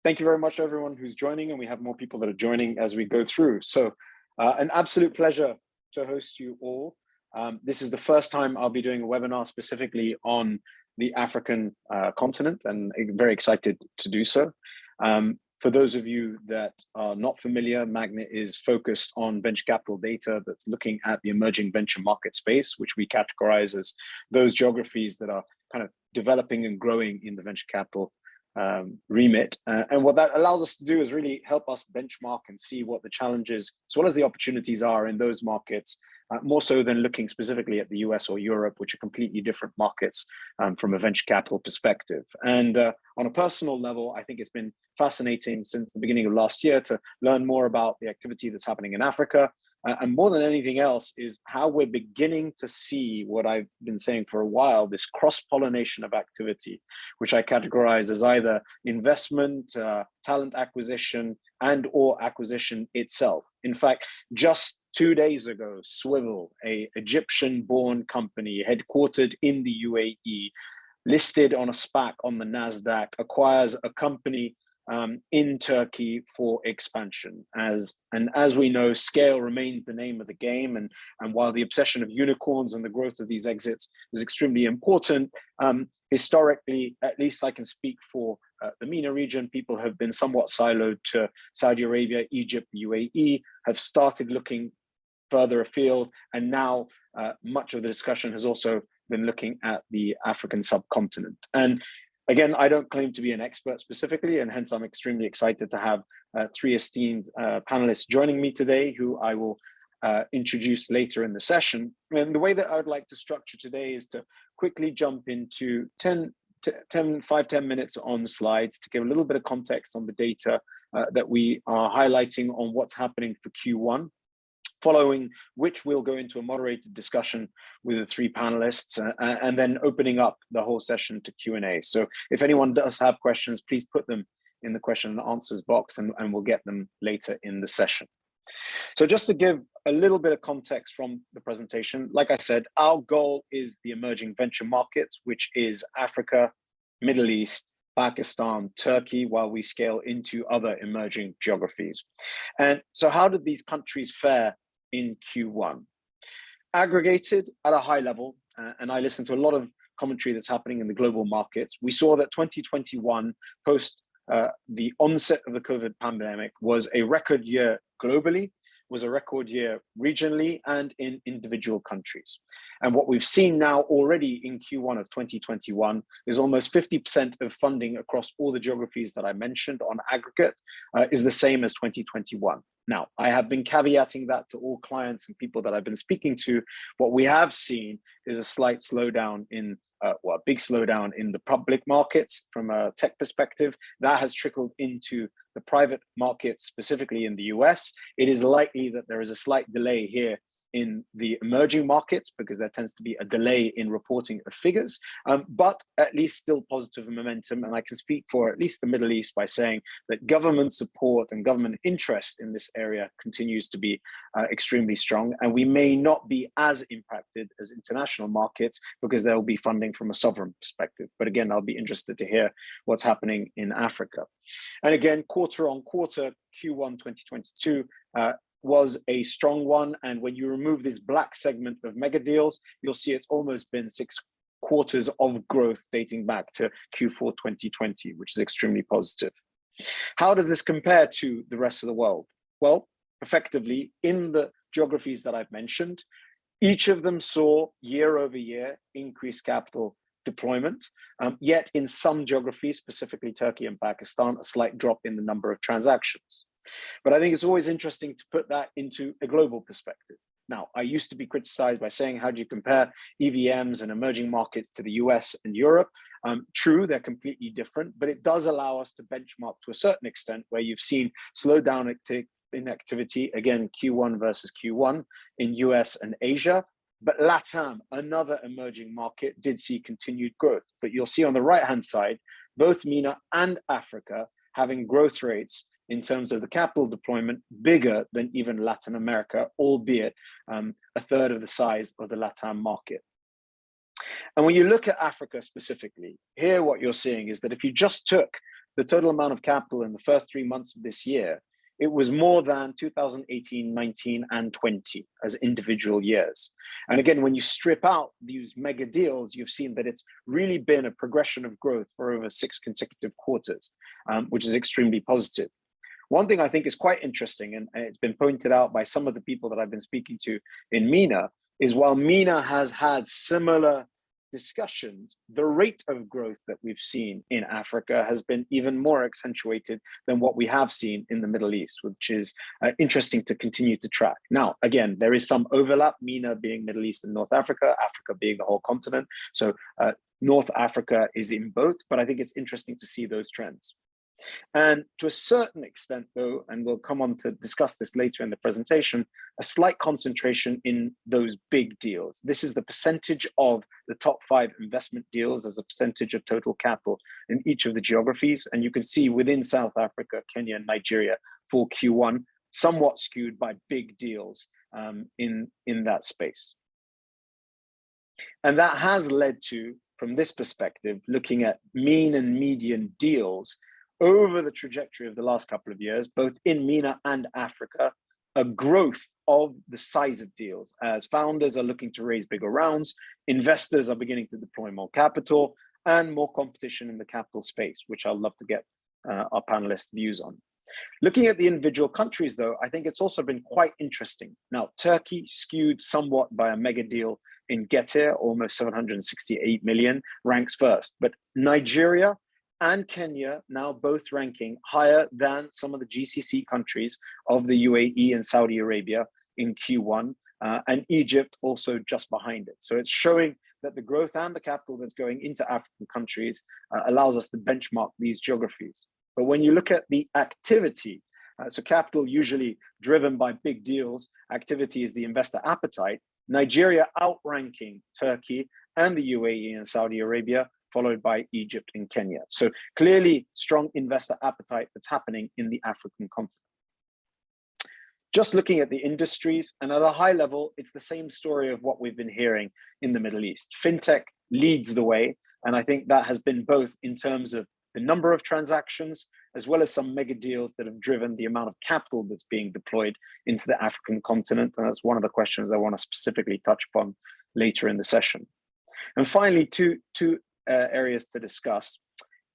Thank you very much, everyone who's joining, and we have more people that are joining as we go through. So an absolute pleasure to host you all. This is the first time I'll be doing a webinar specifically on the African continent, and I'm very excited to do so. For those of you that are not familiar, MAGNiTT is focused on venture capital data that's looking at the emerging venture market space, which we categorize as those geographies that are kind of developing and growing in the venture capital remit. And what that allows us to do is really help us benchmark and see what the challenges as well as the opportunities are in those markets, more so than looking specifically at the US or Europe, which are completely different markets from a venture capital perspective. And on a personal level, I think it's been fascinating since the beginning of last year to learn more about the activity that's happening in Africa. And more than anything else is how we're beginning to see what I've been saying for a while, this cross-pollination of activity, which I categorize as either investment, talent acquisition, and or acquisition itself. In fact, just 2 days ago, Swivel, a Egyptian-born company headquartered in the UAE, listed on a SPAC on the NASDAQ, acquires a company in Turkey for expansion. As we know, scale remains the name of the game. And while the obsession of unicorns and the growth of these exits is extremely important, historically, at least I can speak for the MENA region, people have been somewhat siloed to Saudi Arabia, Egypt, UAE, have started looking further afield. And now much of the discussion has also been looking at the African subcontinent. And again, I don't claim to be an expert specifically, and hence I'm extremely excited to have three esteemed panelists joining me today, who I will introduce later in the session. And the way that I would like to structure today is to quickly jump into 5-10 minutes on slides to give a little bit of context on the data that we are highlighting on what's happening for Q1. Following which we'll go into a moderated discussion with the three panelists and then opening up the whole session to Q&A. So if anyone does have questions, please put them in the question and answers box and we'll get them later in the session. So just to give a little bit of context from the presentation, like I said, our goal is the emerging venture markets, which is Africa, Middle East, Pakistan, Turkey, while we scale into other emerging geographies. And so how did these countries fare in Q1? Aggregated at a high level, and I listened to a lot of commentary that's happening in the global markets, we saw that 2021, post the onset of the COVID pandemic, was a record year globally, was a record year regionally and in individual countries. And what we've seen now already in Q1 of 2021 is almost 50% of funding across all the geographies that I mentioned on aggregate is the same as 2021. Now, I have been caveating that to all clients and people that I've been speaking to. What we have seen is a slight slowdown in, a big slowdown in the public markets from a tech perspective. That has trickled into the private markets, specifically in the US. It is likely that there is a slight delay here in the emerging markets because there tends to be a delay in reporting of figures, but at least still positive momentum. And I can speak for at least the Middle East by saying that government support and government interest in this area continues to be extremely strong. And we may not be as impacted as international markets because there will be funding from a sovereign perspective. But again, I'll be interested to hear what's happening in Africa. And again, quarter on quarter, Q1 2022, was a strong one. And when you remove this black segment of mega deals, you'll see it's almost been 6 quarters of growth dating back to Q4 2020, which is extremely positive. How does this compare to the rest of the world? Well, effectively, in the geographies that I've mentioned, each of them saw year over year increased capital deployment, yet in some geographies, specifically Turkey and Pakistan, a slight drop in the number of transactions. But I think it's always interesting to put that into a global perspective. Now, I used to be criticized by saying, how do you compare EVMs and emerging markets to the US and Europe? True, they're completely different, but it does allow us to benchmark to a certain extent where you've seen slowdown in activity, again, Q1 versus Q1 in US and Asia. But LATAM, another emerging market, did see continued growth. But you'll see on the right-hand side, both MENA and Africa having growth rates in terms of the capital deployment bigger than even Latin America, albeit a third of the size of the LATAM market. And when you look at Africa specifically, here what you're seeing is that if you just took the total amount of capital in the first 3 months of this year, it was more than 2018, 19, and 20 as individual years. And again, when you strip out these mega deals, you've seen that it's really been a progression of growth for over 6 consecutive quarters, which is extremely positive. One thing I think is quite interesting, and it's been pointed out by some of the people that I've been speaking to in MENA, is while MENA has had similar discussions, the rate of growth that we've seen in Africa has been even more accentuated than what we have seen in the Middle East, which is interesting to continue to track. Now, again, there is some overlap, MENA being Middle East and North Africa, Africa being the whole continent. So North Africa is in both, but I think it's interesting to see those trends. And to a certain extent, though, and we'll come on to discuss this later in the presentation, a slight concentration in those big deals. This is the percentage of the top 5 investment deals as a percentage of total capital in each of the geographies. And you can see within South Africa, Kenya, and Nigeria for Q1, somewhat skewed by big deals in that space. And that has led to, from this perspective, looking at mean and median deals over the trajectory of the last couple of years, both in MENA and Africa, a growth of the size of deals as founders are looking to raise bigger rounds, investors are beginning to deploy more capital, and more competition in the capital space, which I'd love to get our panelists' views on. Looking at the individual countries, though, I think it's also been quite interesting. Now, Turkey skewed somewhat by a mega deal in Getir, almost 768 million, ranks first, but Nigeria and Kenya now both ranking higher than some of the GCC countries of the UAE and Saudi Arabia in Q1, and Egypt also just behind it. So it's showing that the growth and the capital that's going into African countries allows us to benchmark these geographies. But when you look at the activity, so capital usually driven by big deals, activity is the investor appetite, Nigeria outranking Turkey and the UAE and Saudi Arabia, followed by Egypt and Kenya. So clearly strong investor appetite that's happening in the African continent. Just looking at the industries, and at a high level, it's the same story of what we've been hearing in the Middle East. Fintech leads the way, and I think that has been both in terms of the number of transactions, as well as some mega deals that have driven the amount of capital that's being deployed into the African continent. And that's one of the questions I want to specifically touch upon later in the session. And finally, two areas to discuss: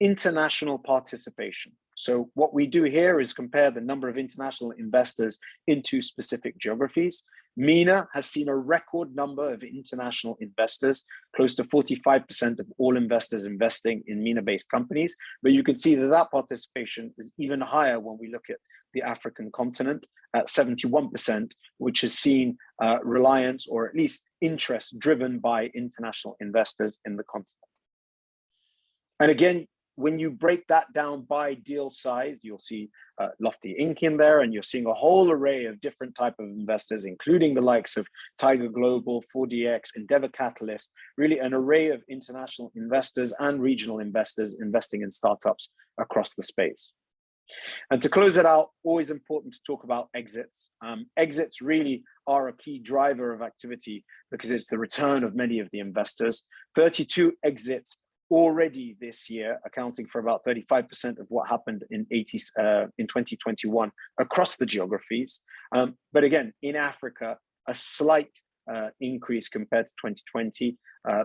international participation. So what we do here is compare the number of international investors into specific geographies. MENA has seen a record number of international investors, close to 45% of all investors investing in MENA-based companies. But you can see that that participation is even higher when we look at the African continent at 71%, which has seen reliance or at least interest driven by international investors in the continent. And again, when you break that down by deal size, you'll see LoftyInc in there, and you're seeing a whole array of different type of investors, including the likes of Tiger Global, 4DX, Endeavor Catalyst, really an array of international investors and regional investors investing in startups across the space. And to close it out, always important to talk about exits. Exits really are a key driver of activity because it's the return of many of the investors. 32 exits already this year, accounting for about 35% of what happened in 2021 across the geographies. But again, in Africa, a slight increase compared to 2020,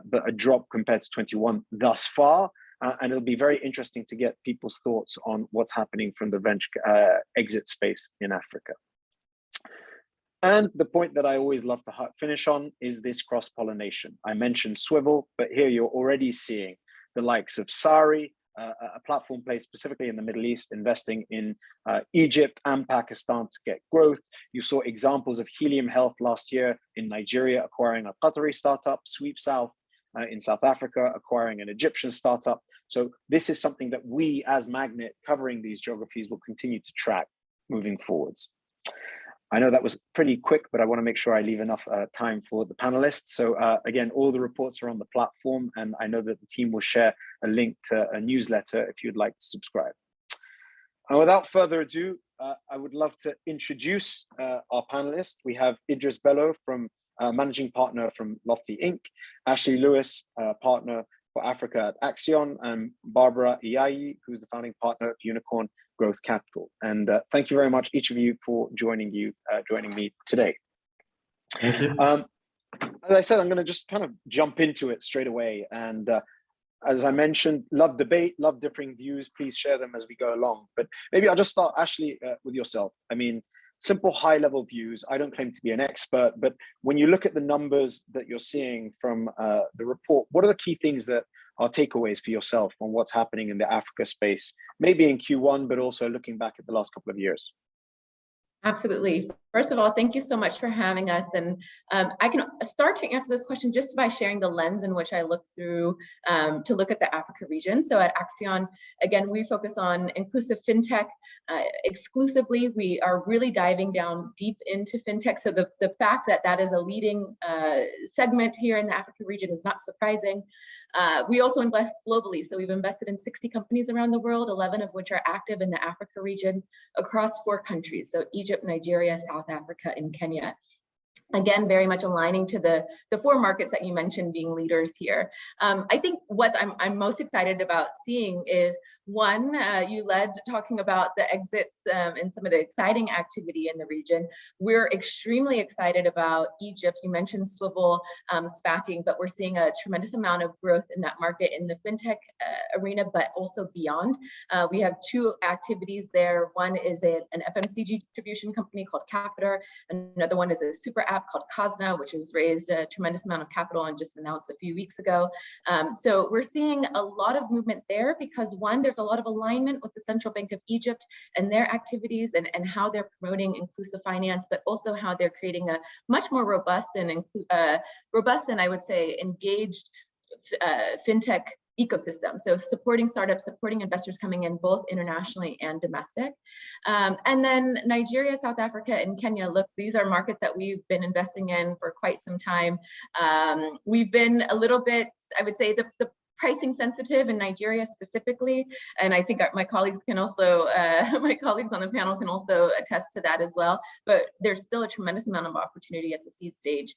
but a drop compared to 21 thus far. And it'll be very interesting to get people's thoughts on what's happening from the venture exit space in Africa. And the point that I always love to finish on is this cross-pollination. I mentioned Swivel, but here you're already seeing the likes of Sari, a platform play specifically in the Middle East, investing in Egypt and Pakistan to get growth. You saw examples of Helium Health last year in Nigeria, acquiring a Qatari startup, Sweep South in South Africa, acquiring an Egyptian startup. So this is something that we as MAGNiTT covering these geographies will continue to track moving forwards. I know that was pretty quick, but I want to make sure I leave enough time for the panelists. So again, all the reports are on the platform, and I know that the team will share a link to a newsletter if you'd like to subscribe. And without further ado, I would love to introduce our panelists. We have Idris Bello, from managing partner from LoftyInc, Ashley Lewis, partner for Africa at Accion, and Barbara Iyayi, who's the founding partner of Unicorn Growth Capital. And thank you very much, each of you, for joining me today. Thank you. As I said, I'm going to just kind of jump into it straight away. And as I mentioned, love debate, love differing views. Please share them as we go along. But maybe I'll just start, Ashley, with yourself. I mean, simple high-level views. I don't claim to be an expert, but when you look at the numbers that you're seeing from the report, what are the key things that are takeaways for yourself on what's happening in the Africa space, maybe in Q1, but also looking back at the last couple of years? Absolutely. First of all, thank you so much for having us. And I can start to answer this question just by sharing the lens in which I look through to look at the Africa region. So at Accion, again, we focus on inclusive fintech exclusively. We are really diving down deep into fintech. So the fact that that is a leading segment here in the Africa region is not surprising. We also invest globally. So we've invested in 60 companies around the world, 11 of which are active in the Africa region across 4 countries. So Egypt, Nigeria, South Africa, and Kenya. Again, very much aligning to the 4 markets that you mentioned being leaders here. I think what I'm most excited about seeing is, one, you led talking about the exits and some of the exciting activity in the region. We're extremely excited about Egypt. You mentioned swivel SPACing, but we're seeing a tremendous amount of growth in that market in the fintech arena, but also beyond. We have 2 activities there. One is an FMCG distribution company called Capita. Another one is a super app called hasnt, which has raised a tremendous amount of capital and just announced a few weeks ago. So we're seeing a lot of movement there because, one, there's a lot of alignment with the Central Bank of Egypt and their activities and how they're promoting inclusive finance, but also how they're creating a much more robust and I would say engaged fintech ecosystem. So supporting startups, supporting investors coming in both internationally and domestic. And then Nigeria, South Africa, and Kenya, look, these are markets that we've been investing in for quite some time. We've been a little bit, I would say, the pricing sensitive in Nigeria specifically. And I think my colleagues can also, my colleagues on the panel can also attest to that as well. But there's still a tremendous amount of opportunity at the seed stage,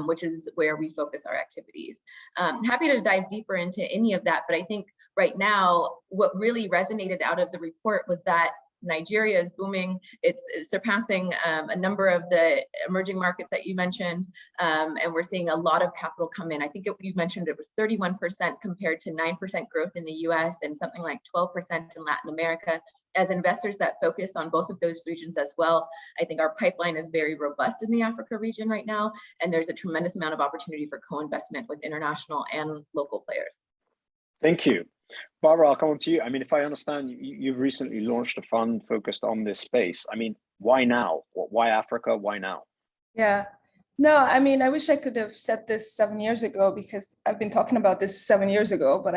which is where we focus our activities. Happy to dive deeper into any of that, but I think right now, what really resonated out of the report was that Nigeria is booming. It's surpassing a number of the emerging markets that you mentioned, and we're seeing a lot of capital come in. I think you mentioned it was 31% compared to 9% growth in the US and something like 12% in Latin America. As investors that focus on both of those regions as well, I think our pipeline is very robust in the Africa region right now, and there's a tremendous amount of opportunity for co-investment with international and local players. Thank you. Barbara, I'll come on to you. I mean, if I understand, you've recently launched a fund focused on this space. I mean, why now? Why Africa? Why now? Yeah, no, I mean, I wish I could have said this 7 years ago because I've been talking about this 7 years ago, but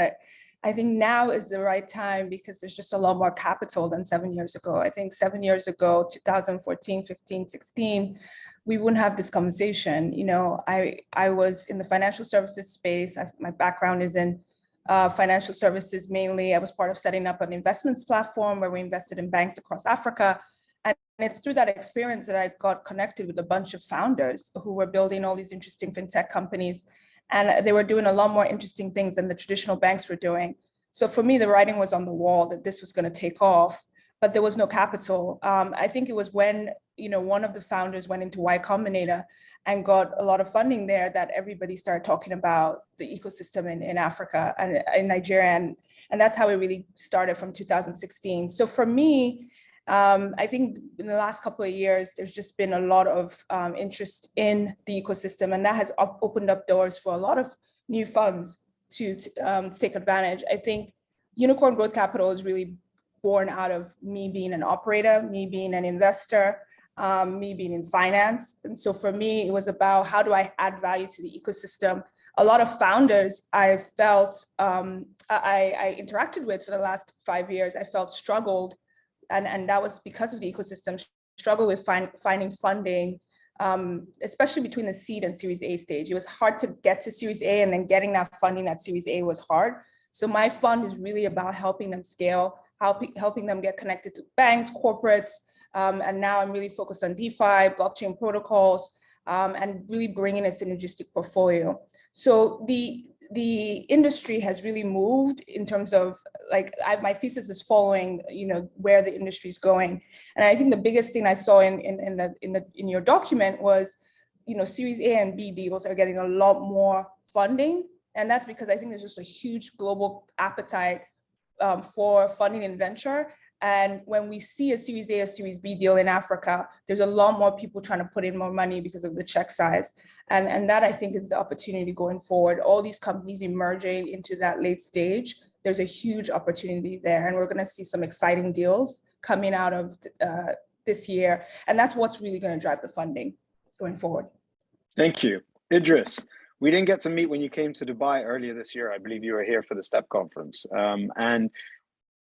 I think now is the right time because there's just a lot more capital than 7 years ago. I think 7 years ago, 2014, 15, 16, we wouldn't have this conversation. You know, I was in the financial services space. My background is in financial services mainly. I was part of setting up an investments platform where we invested in banks across Africa. And it's through that experience that I got connected with a bunch of founders who were building all these interesting fintech companies. And they were doing a lot more interesting things than the traditional banks were doing. So for me, the writing was on the wall that this was going to take off, but there was no capital. I think it was when, you know, one of the founders went into Y Combinator and got a lot of funding there that everybody started talking about the ecosystem in Africa and in Nigeria. And that's how it really started from 2016. So for me, I think in the last couple of years, there's just been a lot of interest in the ecosystem, and that has opened up doors for a lot of new funds to take advantage. I think Unicorn Growth Capital is really born out of me being an operator, me being an investor, me being in finance. And so for me, it was about how do I add value to the ecosystem? A lot of founders I felt I interacted with for the last 5 years, I felt struggled. And that was because of the ecosystem, struggle with finding funding, especially between the seed and Series A stage. It was hard to get to Series A, and then getting that funding at Series A was hard. So my fund is really about helping them scale, helping them get connected to banks, corporates, and now I'm really focused on DeFi, blockchain protocols, and really bringing a synergistic portfolio. So the industry has really moved in terms of like my thesis is following, where the industry is going. And I think the biggest thing I saw in your document was, Series A and B deals are getting a lot more funding. And that's because I think there's just a huge global appetite for funding and venture. And when we see a Series A or Series B deal in Africa, there's a lot more people trying to put in more money because of the check size. And that I think is the opportunity going forward. All these companies emerging into that late stage, there's a huge opportunity there. And we're going to see some exciting deals coming out of this year. And that's what's really going to drive the funding going forward. Thank you. Idris, we didn't get to meet when you came to Dubai earlier this year. I believe you were here for the STEP conference. And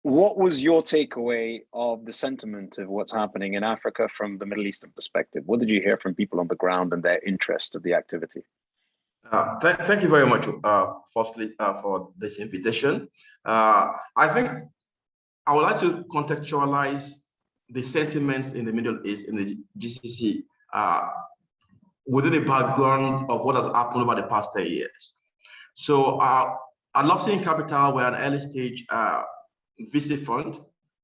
what was your takeaway of the sentiment of what's happening in Africa from the Middle Eastern perspective? What did you hear from people on the ground and their interest of the activity? Thank you very much, firstly, for this invitation. I think I would like to contextualize the sentiments in the Middle East, in the GCC, within the background of what has happened over the past 10 years. So at LoftyInc Capital, we're an early stage VC fund.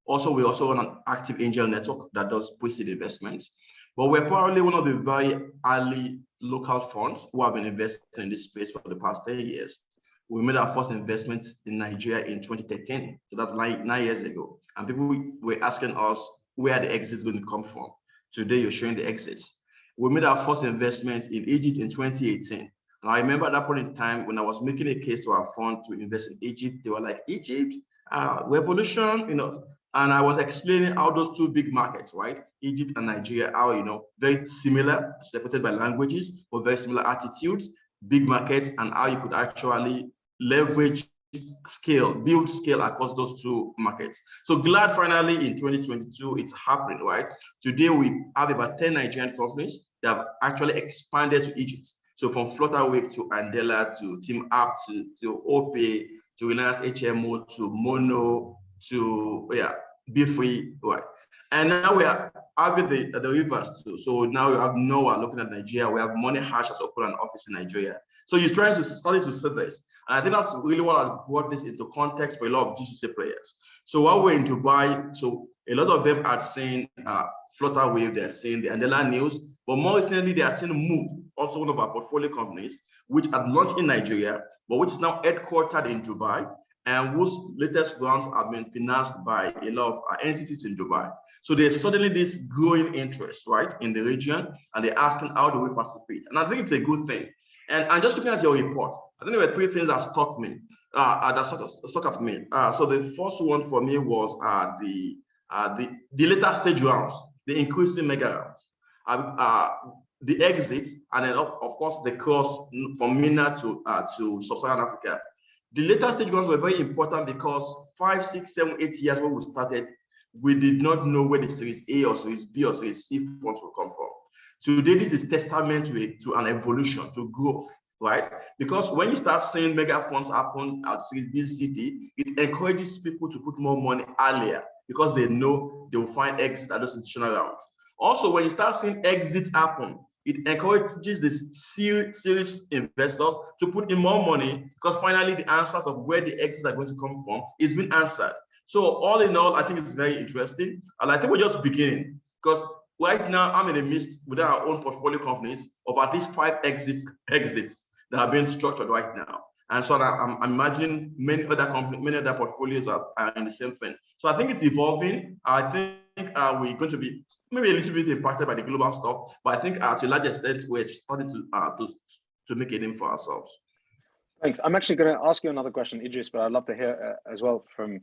We also run an active angel network that does pre-seed investments. But we're probably one of the very early local funds who have been investing in this space for the past 10 years. We made our first investment in Nigeria in 2013. So that's nine years ago. And people were asking us where the exits going to come from. Today, you're showing the exits. We made our first investment in Egypt in 2018. And I remember at that point in time when I was making a case to our fund to invest in Egypt, they were like, Egypt? Revolution, and I was explaining how those two big markets, right, Egypt and Nigeria, are, very similar, separated by languages, but very similar attitudes, big markets, and how you could actually leverage scale, build scale across those two markets. So glad finally in 2022, it's happening, right? Today, we have about 10 Nigerian companies that have actually expanded to Egypt. So from Flutterwave to Andela to Team App to OPay, to Reliance HMO, to Mono, to Be Free, right? And now we are having the reverse too. So now we have Noah looking at Nigeria. We have Money Hash has opened an office in Nigeria. So you're trying to study to see this. And I think that's really what has brought this into context for a lot of GCC players. So while we're in Dubai, so a lot of them are saying Flutterwave, they're saying the Andela News, but more recently they are saying Move, also one of our portfolio companies, which had launched in Nigeria, but which is now headquartered in Dubai, and whose latest rounds have been financed by a lot of entities in Dubai. So there's suddenly this growing interest, right, in the region, and they're asking how do we participate? And I think it's a good thing. And just looking at your report, I think there were three things that struck me, stuck at me. So the first one for me was the later stage rounds, the increasing mega rounds, the exit, and then of course the cross from MENA to Sub-Saharan Africa. The later stage rounds were very important because 5, 6, 7, 8 years when we started, we did not know where the Series A or Series B or Series C funds will come from. Today, this is testament to an evolution, to growth, right? Because when you start seeing mega funds happen at Series B, C, D, it encourages people to put more money earlier because they know they will find exit at those institutional rounds. Also, when you start seeing exits happen, it encourages the serious investors to put in more money because finally the answers of where the exits are going to come from is being answered. So all in all, I think it's very interesting. And I think we're just beginning because right now I'm in the midst with our own portfolio companies of at least 5 exits that are being structured right now. And so I'm imagining many other companies, many other portfolios are in the same thing. So I think it's evolving. I think we're going to be maybe a little bit impacted by the global stuff, but I think to a large extent we're starting to make a name for ourselves. Thanks. I'm actually going to ask you another question, Idris, but I'd love to hear as well from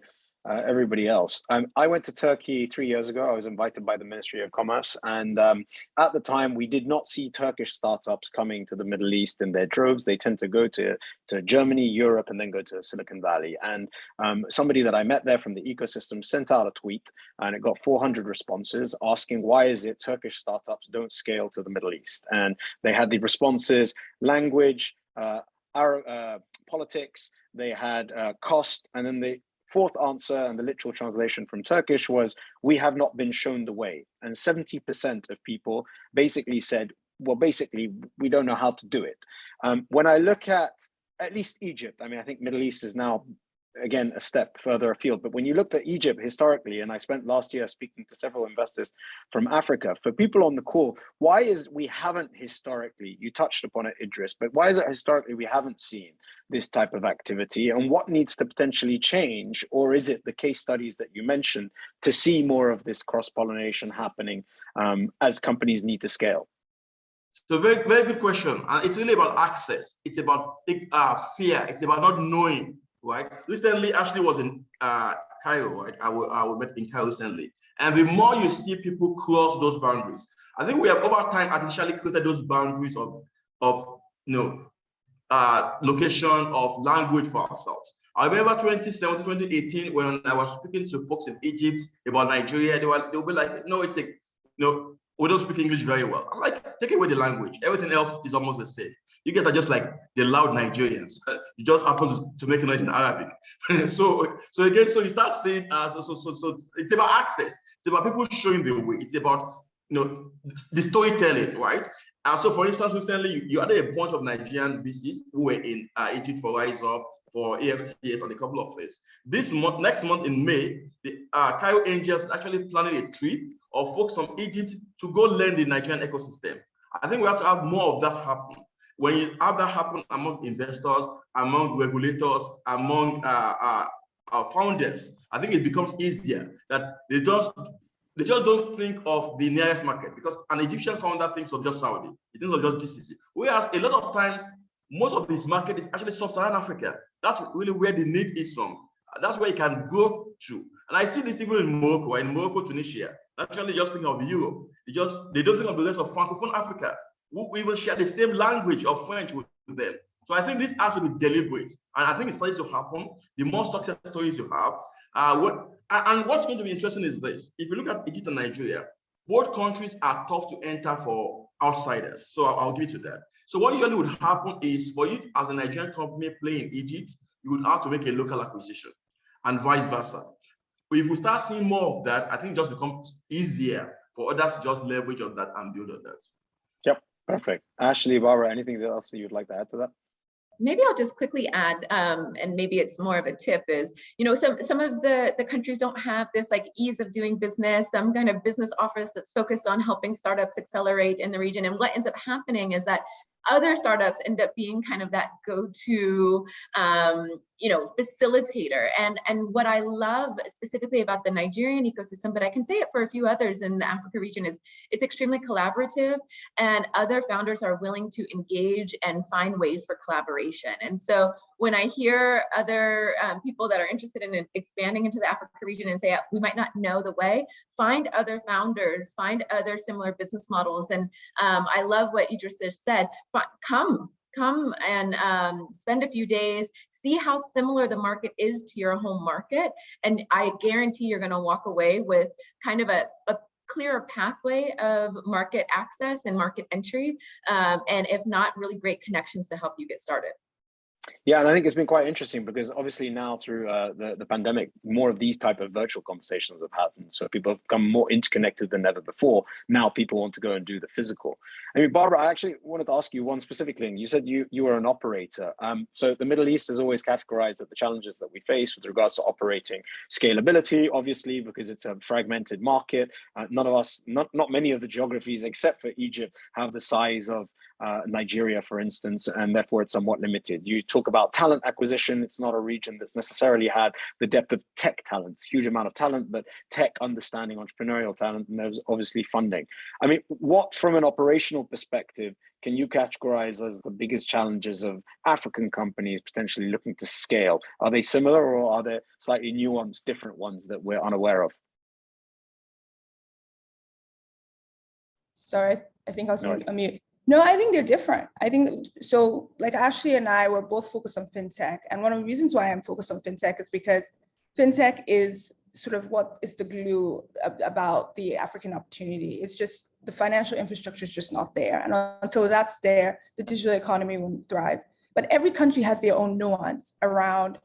everybody else. I went to Turkey 3 years ago. I was invited by the Ministry of Commerce, and at the time we did not see Turkish startups coming to the Middle East in their droves. They tend to go to Germany, Europe, and then go to Silicon Valley. And somebody that I met there from the ecosystem sent out a tweet, and it got 400 responses asking why is it Turkish startups don't scale to the Middle East. And they had the responses: language, politics, they had cost, and then the fourth answer, and the literal translation from Turkish, was we have not been shown the way. And 70% of people basically said, well, basically, we don't know how to do it. When I look at at least Egypt. I mean, I think Middle East is now, again, a step further afield. But when you looked at Egypt historically, and I spent last year speaking to several investors from Africa, for people on the call, why is we haven't historically, you touched upon it, Idris, but why is it historically we haven't seen this type of activity, and what needs to potentially change? Or is it the case studies that you mentioned to see more of this cross-pollination happening as companies need to scale? So very, very good question. And it's really about access. It's about fear. It's about not knowing, right? Recently, Ashley was in Cairo, right? I met in Cairo recently. And the more you see people cross those boundaries, I think we have over time artificially created those boundaries of location, of language for ourselves. I remember 2017, 2018, when I was speaking to folks in Egypt about Nigeria, they'll be like, no, it's a, we don't speak English very well. I'm like, take away the language. Everything else is almost the same. You guys are just like the loud Nigerians. You just happen to make a noise in Arabic. so you start saying, so it's about access. It's about people showing the way. It's about the storytelling, right? So for instance, recently you had a bunch of Nigerian VCs who were in Egypt for Rise Up, for AFTS, and a couple of things. This month, next month in May, the Cairo Angels is actually planning a trip of folks from Egypt to go learn the Nigerian ecosystem. I think we have to have more of that happen. When you have that happen among investors, among regulators, among founders, I think it becomes easier that they just don't think of the nearest market, because an Egyptian founder thinks of just Saudi, he thinks of just GCC. Whereas a lot of times, most of this market is actually sub-Saharan Africa. That's really where the need is from. That's where it can go to. And I see this even in Morocco, Tunisia. Naturally, just thinking of Europe. They don't think of the rest of Francophone Africa. We will share the same language of French with them. So I think this has to be deliberate. And I think it's starting to happen. The more success stories you have. And what's going to be interesting is this. If you look at Egypt and Nigeria, both countries are tough to enter for outsiders. So I'll give it to that. So what usually would happen is, for you as a Nigerian company playing in Egypt, you would have to make a local acquisition, and vice versa. But if we start seeing more of that, I think it just becomes easier for others to just leverage on that and build on that. Yep, perfect. Ashley, Barbara, anything else that you'd like to add to that? Maybe I'll just quickly add, and maybe it's more of a tip, is, some of the countries don't have this like ease of doing business, some kind of business office that's focused on helping startups accelerate in the region. And what ends up happening is that other startups end up being kind of that go-to, facilitator. And what I love specifically about the Nigerian ecosystem, but I can say it for a few others in the Africa region, is it's extremely collaborative, and other founders are willing to engage and find ways for collaboration. And so when I hear other people that are interested in expanding into the Africa region and say, we might not know the way, find other founders, find other similar business models. And I love what Idris just said, come and spend a few days, see how similar the market is to your home market. And I guarantee you're gonna walk away with kind of a clearer pathway of market access and market entry. And if not, really great connections to help you get started. Yeah, and I think it's been quite interesting because obviously now through the pandemic, more of these type of virtual conversations have happened. So people have become more interconnected than ever before. Now people want to go and do the physical. I mean, Barbara, I actually wanted to ask you one specific thing. You said you were an operator. So the Middle East is always categorized as the challenges that we face with regards to operating scalability, obviously, because it's a fragmented market. Not many of the geographies, except for Egypt, have the size of Nigeria, for instance, and therefore it's somewhat limited. You talk about talent acquisition. It's not a region that's necessarily had the depth of tech talent, huge amount of talent, but tech understanding, entrepreneurial talent, and there's obviously funding. I mean, what from an operational perspective can you categorize as the biggest challenges of African companies potentially looking to scale? Are they similar, or are there slightly nuanced, different ones that we're unaware of? Sorry, I think I was on mute. No, I think they're different. I think so. Like Ashley and I were both focused on fintech, and one of the reasons why I'm focused on fintech is because fintech is sort of what is the glue about the African opportunity. It's just the financial infrastructure is just not there, and until that's there, the digital economy won't thrive. But every country has their own nuance around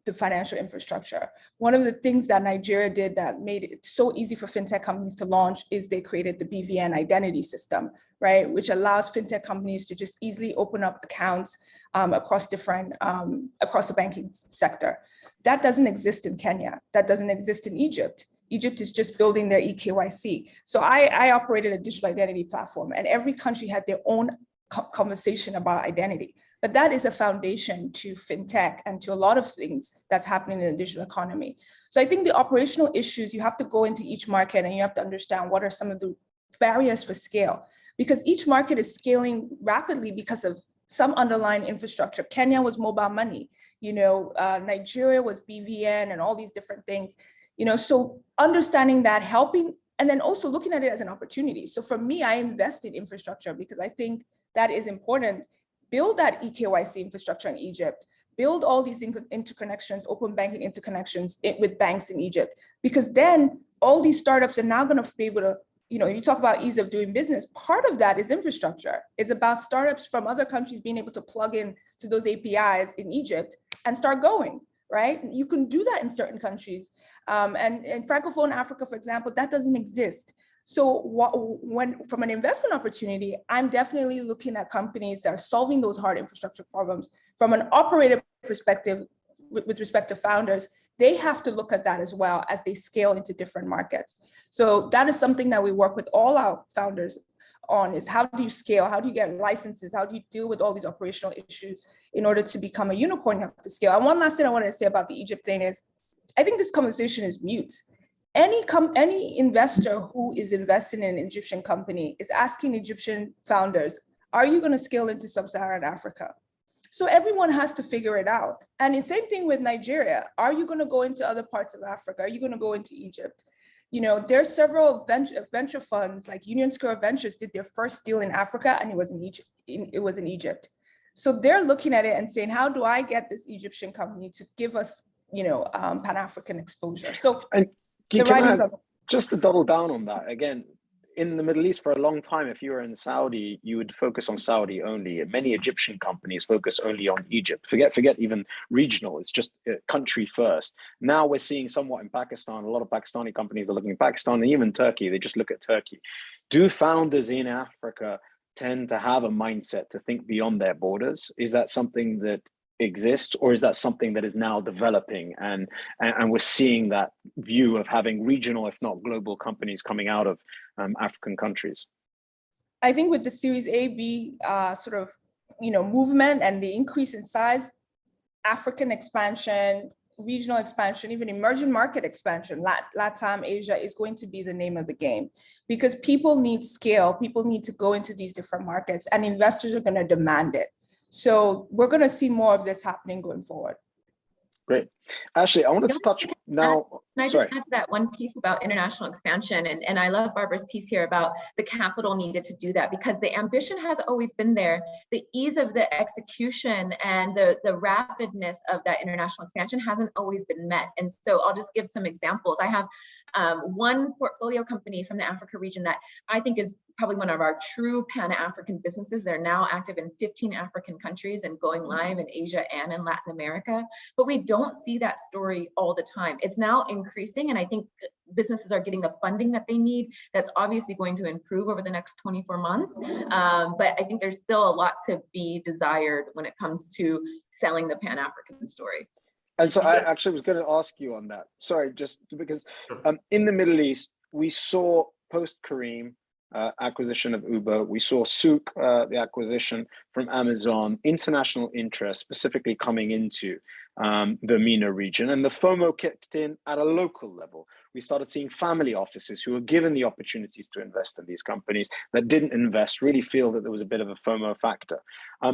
the financial infrastructure. One of the things that Nigeria did that made it so easy for fintech companies to launch is they created the BVN identity system, right? Which allows fintech companies to just easily open up accounts across the banking sector. That doesn't exist in Kenya. That doesn't exist in Egypt. Egypt is just building their eKYC. So I operated a digital identity platform, and every country had their own conversation about identity. But that is a foundation to fintech and to a lot of things that's happening in the digital economy. So I think the operational issues, you have to go into each market and you have to understand what are some of the barriers for scale, because each market is scaling rapidly because of some underlying infrastructure. Kenya was mobile money, Nigeria was BVN and all these different things, so understanding that, helping, and then also looking at it as an opportunity. So for me, I invest in infrastructure because I think that is important. Build that eKYC infrastructure in Egypt, build all these interconnections, open banking interconnections with banks in Egypt, because then all these startups are now going to be able to, you talk about ease of doing business. Part of that is infrastructure. It's about startups from other countries being able to plug in to those APIs in Egypt and start going, right? You can do that in certain countries. And in Francophone Africa, for example, that doesn't exist. So from an investment opportunity, I'm definitely looking at companies that are solving those hard infrastructure problems. From an operator perspective, with respect to founders, they have to look at that as well as they scale into different markets. So that is something that we work with all our founders on, is how do you scale? How do you get licenses? How do you deal with all these operational issues in order to become a unicorn? You have to scale. And one last thing I wanted to say about the Egypt thing is, I think this conversation is mute. Any investor who is investing in an Egyptian company is asking Egyptian founders, are you going to scale into sub-Saharan Africa? So everyone has to figure it out. And the same thing with Nigeria. Are you going to go into other parts of Africa? Are you going to go into Egypt? There's several venture funds, like Union Square Ventures did their first deal in Africa, and it was in Egypt. So they're looking at it and saying, how do I get this Egyptian company to give us, Pan-African exposure? So just to double down on that again, in the Middle East for a long time, if you were in Saudi, you would focus on Saudi only. Many Egyptian companies focus only on Egypt. Forget even regional. It's just country first. Now we're seeing somewhat in Pakistan. A lot of Pakistani companies are looking at Pakistan, and even Turkey. They just look at Turkey. Do founders in Africa tend to have a mindset to think beyond their borders? Is that something that exists, or is that something that is now developing, and we're seeing that view of having regional, if not global, companies coming out of African countries? I think with the Series A, B movement and the increase in size, African expansion, regional expansion, even emerging market expansion, LATAM, Asia is going to be the name of the game, because people need scale. People need to go into these different markets, and investors are going to demand it. So we're going to see more of this happening going forward. Great. Ashley, I wanted to touch now. Can I just add to that one piece about international expansion? And I love Barbara's piece here about the capital needed to do that, because the ambition has always been there. The ease of the execution and the rapidness of that international expansion hasn't always been met. And so I'll just give some examples. I have one portfolio company from the Africa region that I think is probably one of our true Pan-African businesses. They're now active in 15 African countries and going live in Asia and in Latin America. But we don't see that story all the time. It's now increasing, and I think businesses are getting the funding that they need. That's obviously going to improve over the next 24 months. But I think there's still a lot to be desired when it comes to selling the Pan-African story. And so I actually was going to ask you on that. Sorry, just because in the Middle East, we saw post-Kareem, acquisition of Uber. We saw Souk, the acquisition from Amazon, international interest specifically coming into the MENA region, and the FOMO kicked in at a local level. We started seeing family offices who were given the opportunities to invest in these companies that didn't invest really feel that there was a bit of a FOMO factor.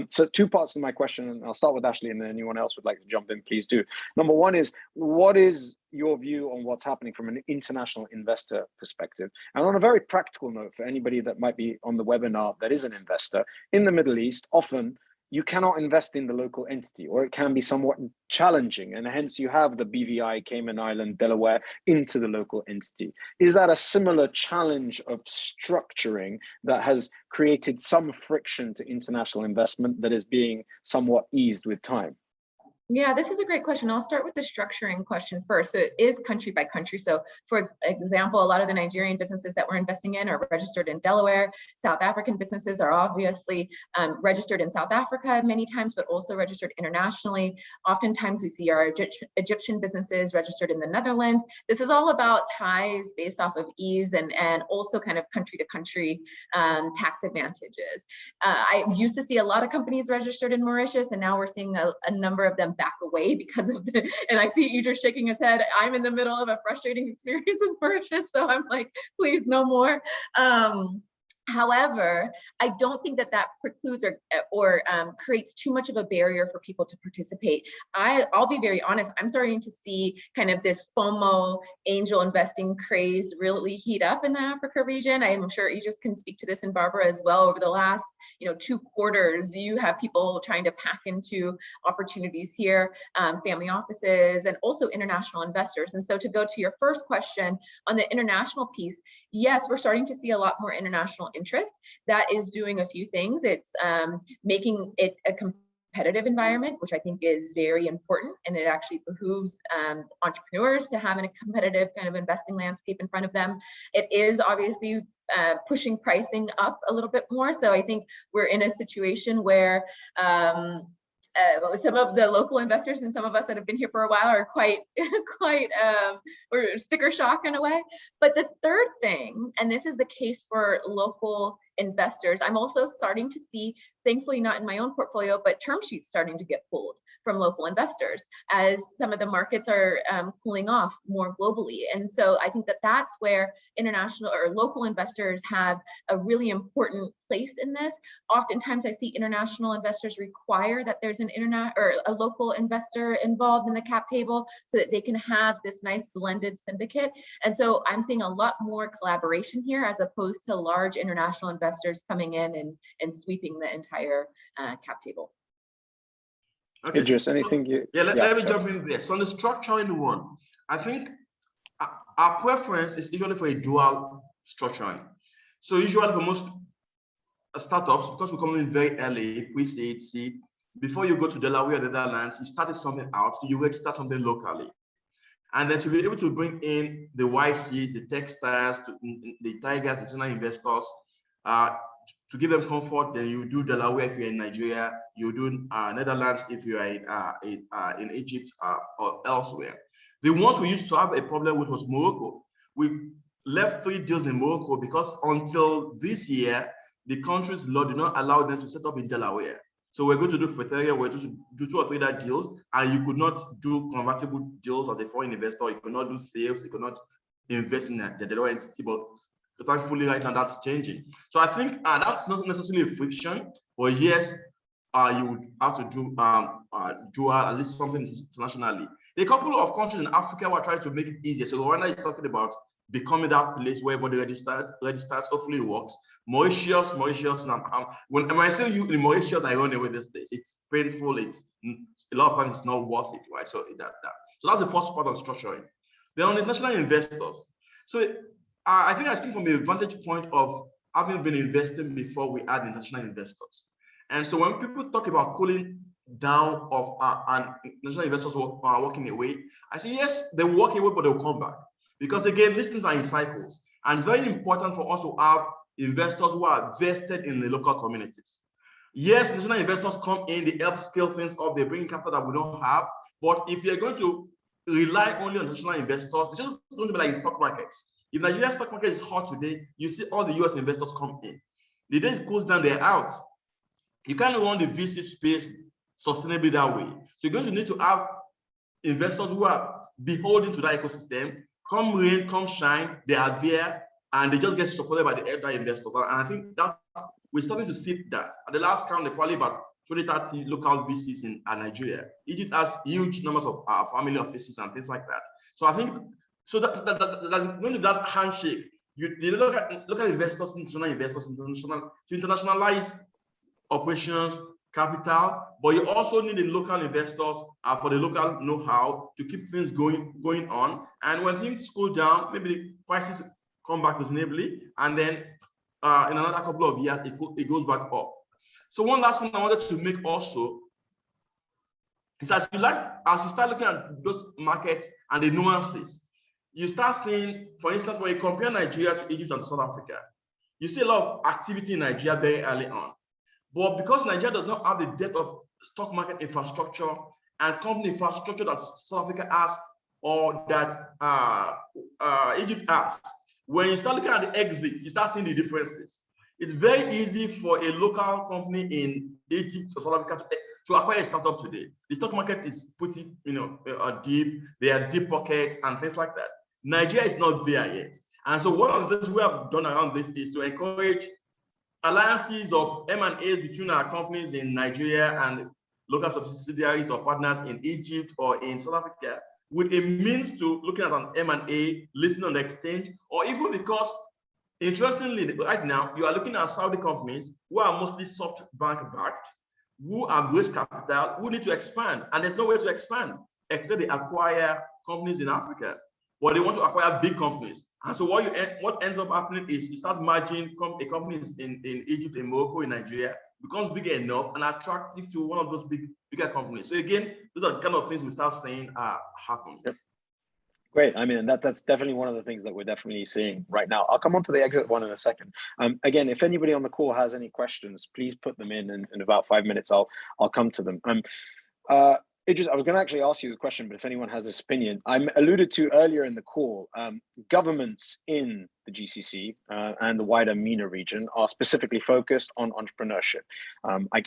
So two parts of my question, and I'll start with Ashley, and then anyone else would like to jump in, please do. Number one is, what is your view on what's happening from an international investor perspective? And on a very practical note, for anybody that might be on the webinar that is an investor, in the Middle East, often you cannot invest in the local entity, or it can be somewhat challenging, and hence you have the BVI, Cayman Island, Delaware into the local entity. Is that a similar challenge of structuring that has created some friction to international investment that is being somewhat eased with time? Yeah, this is a great question. I'll start with the structuring question first. So it is country by country. So for example, a lot of the Nigerian businesses that we're investing in are registered in Delaware. South African businesses are obviously registered in South Africa many times, but also registered internationally. Oftentimes we see our Egyptian businesses registered in the Netherlands. This is all about ties based off of ease and also kind of country to country tax advantages. I used to see a lot of companies registered in Mauritius, and now we're seeing a number of them back away because of and I see Idris shaking his head. I'm in the middle of a frustrating experience with Mauritius, so I'm like, please, no more. However, I don't think that precludes or creates too much of a barrier for people to participate. I'll be very honest, I'm starting to see kind of this FOMO angel investing craze really heat up in the Africa region. I'm sure Idris can speak to this, and Barbara as well. Over the last 2 quarters, you have people trying to pack into opportunities here, family offices, and also international investors. And so to go to your first question on the international piece, yes, we're starting to see a lot more international interest. That is doing a few things. It's making it a competitive environment, which I think is very important, and it actually behooves entrepreneurs to have a competitive kind of investing landscape in front of them. It is obviously pushing pricing up a little bit more. So I think we're in a situation where some of the local investors and some of us that have been here for a while are quite or sticker shock in a way. But the third thing, and this is the case for local investors, I'm also starting to see, thankfully not in my own portfolio, but term sheets starting to get pulled from local investors as some of the markets are cooling off more globally. And so I think that that's where international or local investors have a really important place in this. Oftentimes I see international investors require that there's an internet or a local investor involved in the cap table so that they can have this nice blended syndicate. And so I'm seeing a lot more collaboration here as opposed to large international investors coming in and sweeping the entire cap table. Okay. Idris, anything let me jump in there. So on the structuring one, I think our preference is usually for a dual structuring. So usually for most startups, because we come in very early, pre-seed, seed, before you go to Delaware or the Netherlands, you started something out, so you register something locally. And then to be able to bring in the YCs, the Techstars, the Tigers, international investors, to give them comfort, then you do Delaware if you're in Nigeria, you do Netherlands if you're in Egypt or elsewhere. The ones we used to have a problem with was Morocco. We left 3 deals in Morocco because until this year, the country's law did not allow them to set up in Delaware. So we're going to do Ethereum, we're going to do 2 or 3 other deals, and you could not do convertible deals as a foreign investor, you could not do sales, you could not invest in the Delaware entity, but thankfully right now that's changing. So I think that's not necessarily a friction, but yes, you would have to do at least something internationally. There are a couple of countries in Africa who are trying to make it easier. So Rwanda is talking about becoming that place where everybody registers, hopefully it works. Mauritius, when I say you in Mauritius, I run away these days. It's painful, it's a lot of times it's not worth it, right? So that's the first part of structuring. Then on international investors. So I think I speak from the vantage point of having been investing before we add international investors. And so when people talk about cooling down of international investors who are walking away, I say, yes, they will walk away, but they'll come back. Because again, these things are in cycles. And it's very important for us to have investors who are vested in the local communities. Yes, international investors come in, they help scale things up, they bring capital that we don't have. But if you're going to rely only on international investors, it's just going to be like the stock markets. If Nigeria's stock market is hot today, you see all the US investors come in. The day it goes down, they're out. You can't run the VC space sustainably that way. So you're going to need to have investors who are beholden to that ecosystem. Come rain, come shine, they are there, and they just get supported by the elder investors. And I think we're starting to see that. At the last count, there are probably about 20-30 local VCs in Nigeria. Egypt has huge numbers of family offices and things like that. So I think that's going to that handshake. You look at investors, international investors, to internationalize operations, capital, but you also need the local investors for the local know-how to keep things going on. And when things cool down, maybe the prices come back reasonably, and then in another couple of years, it goes back up. So one last one I wanted to make also So as you start looking at those markets and the nuances, you start seeing, for instance, when you compare Nigeria to Egypt and South Africa, you see a lot of activity in Nigeria very early on. But because Nigeria does not have the depth of stock market infrastructure and company infrastructure that South Africa has or that Egypt has, when you start looking at the exits, you start seeing the differences. It's very easy for a local company in Egypt or South Africa to acquire a startup today. The stock market is pretty, deep. There are deep pockets and things like that. Nigeria is not there yet. And so one of the things we have done around this is to encourage alliances of M&As between our companies in Nigeria and local subsidiaries or partners in Egypt or in South Africa, with a means to looking at an M&A, listing on the exchange, or even because, interestingly, right now, you are looking at Saudi companies who are mostly soft bank backed, who have raised capital, who need to expand, and there's no way to expand except they acquire companies in Africa, or they want to acquire big companies. And so what ends up happening is you start merging companies in Egypt, in Morocco, in Nigeria, becomes bigger enough and attractive to one of those bigger companies. So again, those are the kind of things we start seeing happen. Yep. Great. I mean, that's definitely one of the things that we're definitely seeing right now. I'll come on to the exit one in a second. Again, if anybody on the call has any questions, please put them in about 5 minutes. I'll come to them. Idris, I was going to actually ask you the question, but if anyone has this opinion, I alluded to earlier in the call, governments in the GCC and the wider MENA region are specifically focused on entrepreneurship.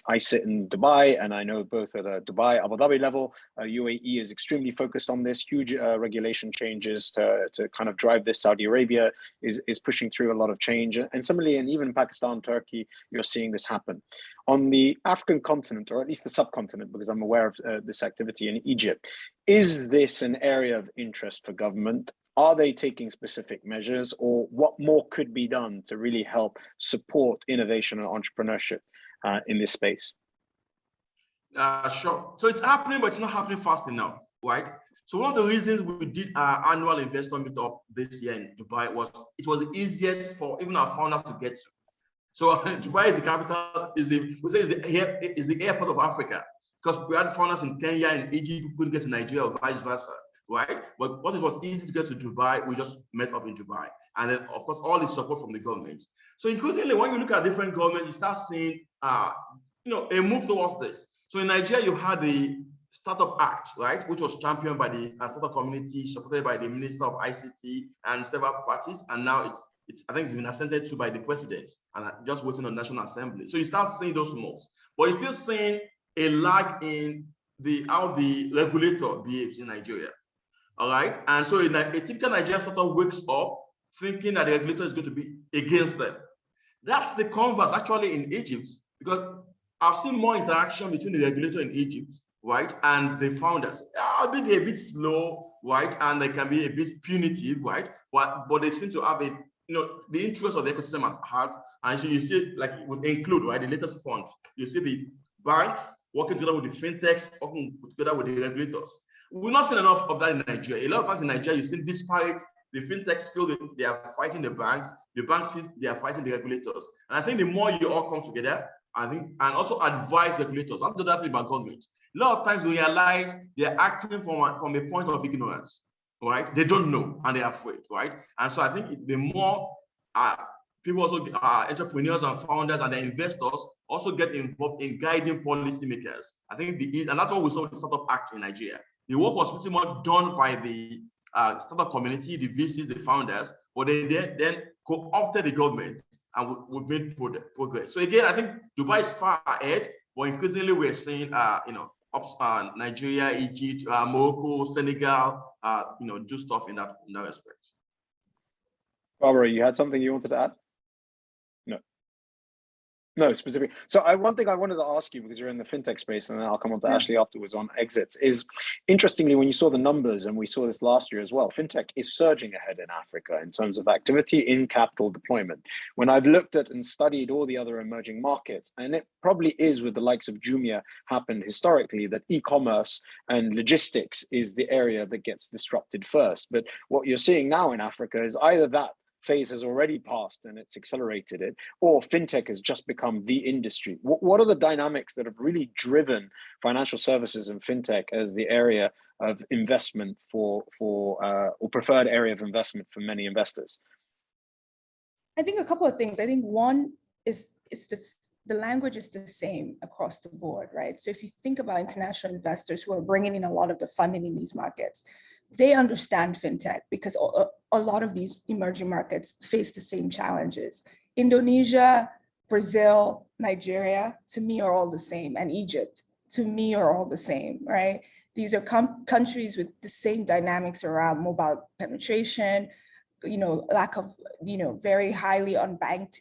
I sit in Dubai, and I know both at a Dubai, Abu Dhabi level, UAE is extremely focused on this. Huge regulation changes to kind of drive this. Saudi Arabia is pushing through a lot of change. And similarly, and even in Pakistan, Turkey, you're seeing this happen. On the African continent, or at least the subcontinent, because I'm aware of this activity in Egypt, is this an area of interest for government? Are they taking specific measures, or what more could be done to really help support innovation and entrepreneurship in this space? Sure. So it's happening, but it's not happening fast enough, right? So one of the reasons we did our annual investor meetup this year in Dubai was it was the easiest for even our founders to get to. So Dubai is the capital, is the airport of Africa, because we had founders in Kenya and Egypt who couldn't get to Nigeria or vice versa, right? But once it was easy to get to Dubai, we just met up in Dubai. And then, of course, all the support from the government. So increasingly, when you look at different governments, you start seeing, a move towards this. So in Nigeria, you had the Startup Act, right, which was championed by the startup community, supported by the Minister of ICT and several parties, and now I think it's been assented to by the president and just waiting on National Assembly. So you start seeing those moves, but you're still seeing a lag in how the regulator behaves in Nigeria. All right, and so a typical Nigerian startup wakes up thinking that the regulator is going to be against them. That's the converse actually in Egypt, because I've seen more interaction between the regulator in Egypt, right, and the founders. They're a bit slow, right, and they can be a bit punitive, right, but they seem to have the interest of the ecosystem at heart. And so you see, like, would include, right, the latest fund. You see the banks working together with the fintechs, working together with the regulators. We're not seeing enough of that in Nigeria. A lot of times in Nigeria, you see disparate. The fintechs feel that they are fighting the banks feel they are fighting the regulators. And I think the more you all come together, and also advise regulators, not just that about government. A lot of times we realize they're acting from a point of ignorance. Right? They don't know and they're afraid, right? And so I think the more people also, entrepreneurs and founders and the investors also get involved in guiding policymakers. I think and that's what we saw with the Startup Act in Nigeria. The work was pretty much done by the startup community, the VCs, the founders, but they then co-opted the government and we made progress. So again, I think Dubai is far ahead, but increasingly we're seeing, Nigeria, Egypt, Morocco, Senegal, do stuff in that respect. Barbara, you had something you wanted to add? No, specific. So one thing I wanted to ask you, because you're in the fintech space, and then I'll come on to Ashley afterwards on exits, is interestingly, when you saw the numbers, and we saw this last year as well, fintech is surging ahead in Africa in terms of activity in capital deployment. When I've looked at and studied all the other emerging markets, and it probably is with the likes of Jumia happened historically, that e-commerce and logistics is the area that gets disrupted first. But what you're seeing now in Africa is either that phase has already passed and it's accelerated it, or fintech has just become the industry? What are the dynamics that have really driven financial services and fintech as the area of investment or preferred area of investment for many investors? I think a couple of things. I think one is the language is the same across the board, right? So if you think about international investors who are bringing in a lot of the funding in these markets, they understand fintech because a lot of these emerging markets face the same challenges. Indonesia, Brazil, Nigeria, to me are all the same, and Egypt, to me are all the same, right? These are countries with the same dynamics around mobile penetration, lack of, very highly unbanked,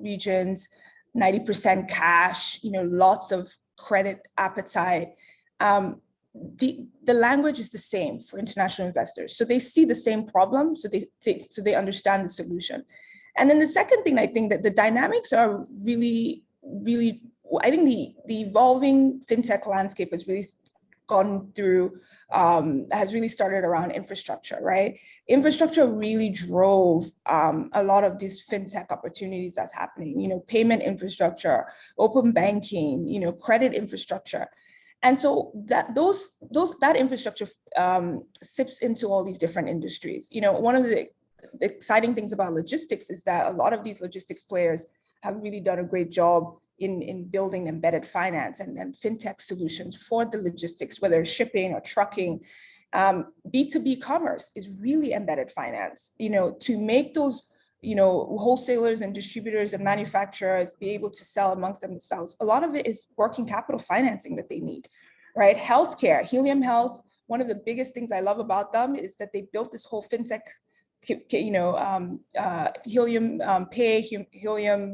regions, 90% cash, lots of credit appetite. The language is the same for international investors. So they see the same problem, so they understand the solution. And then the second thing, I think that the dynamics are really, really, I think the evolving fintech landscape has really gone through, has really started around infrastructure, right? Infrastructure really drove a lot of these fintech opportunities that's happening, payment infrastructure, open banking, credit infrastructure. And so that infrastructure sips into all these different industries. One of the exciting things about logistics is that a lot of these logistics players have really done a great job in building embedded finance and fintech solutions for the logistics, whether it's shipping or trucking. B2B commerce is really embedded finance, to make those, wholesalers and distributors and manufacturers be able to sell amongst themselves. A lot of it is working capital financing that they need, right? Healthcare, Helium Health, one of the biggest things I love about them is that they built this whole fintech, Helium Pay, Helium,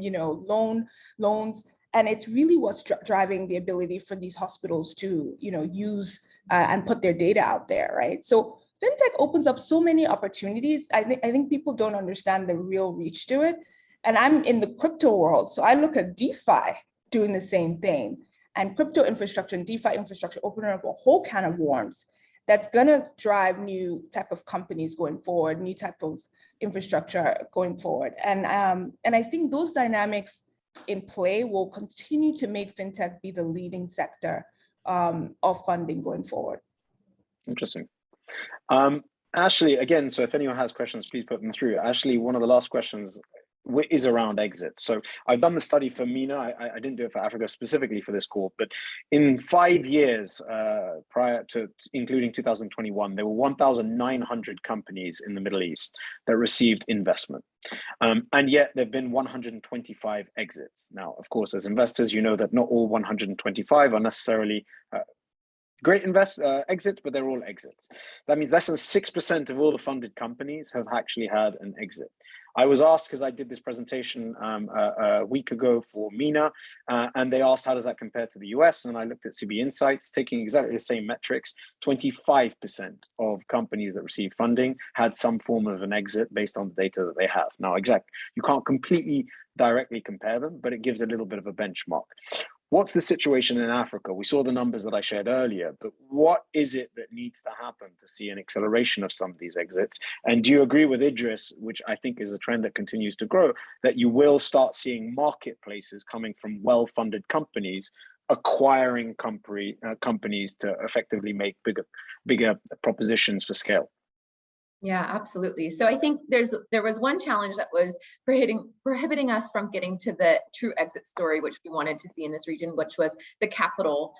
loans. And it's really what's driving the ability for these hospitals to, use and put their data out there, right? So fintech opens up so many opportunities. I think people don't understand the real reach to it. And I'm in the crypto world, so I look at DeFi doing the same thing. And crypto infrastructure and DeFi infrastructure opening up a whole can of worms that's gonna drive new type of companies going forward, new type of infrastructure going forward. And I think those dynamics in play will continue to make fintech be the leading sector of funding going forward. Interesting. Ashley, again, so if anyone has questions, please put them through. Ashley, one of the last questions is around exit. So I've done the study for MENA. I didn't do it for Africa specifically for this call, but in 5 years prior to including 2021, there were 1,900 companies in the Middle East that received investment. And yet there've been 125 exits. Now, of course, as investors, you know that not all 125 are necessarily great exits, but they're all exits. That means less than 6% of all the funded companies have actually had an exit. I was asked, because I did this presentation a week ago for MENA, and they asked, how does that compare to the US? And I looked at CB Insights, taking exactly the same metrics. 25% of companies that received funding had some form of an exit based on the data that they have. Now, you can't completely directly compare them, but it gives a little bit of a benchmark. What's the situation in Africa? We saw the numbers that I shared earlier, but what is it that needs to happen to see an acceleration of some of these exits? And do you agree with Idris, which I think is a trend that continues to grow, that you will start seeing marketplaces coming from well-funded companies acquiring companies to effectively make bigger propositions for scale? Yeah, absolutely. So I think there was one challenge that was prohibiting us from getting to the true exit story, which we wanted to see in this region, which was the capital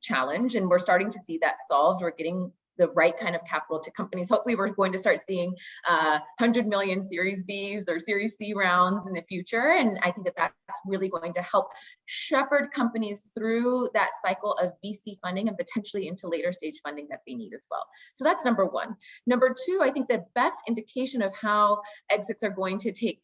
challenge. And we're starting to see that solved. We're getting the right kind of capital to companies. Hopefully we're going to start seeing 100 million Series Bs or Series C rounds in the future. And I think that that's really going to help shepherd companies through that cycle of VC funding and potentially into later stage funding that they need as well. So that's number one. Number two, I think the best indication of how exits are going to take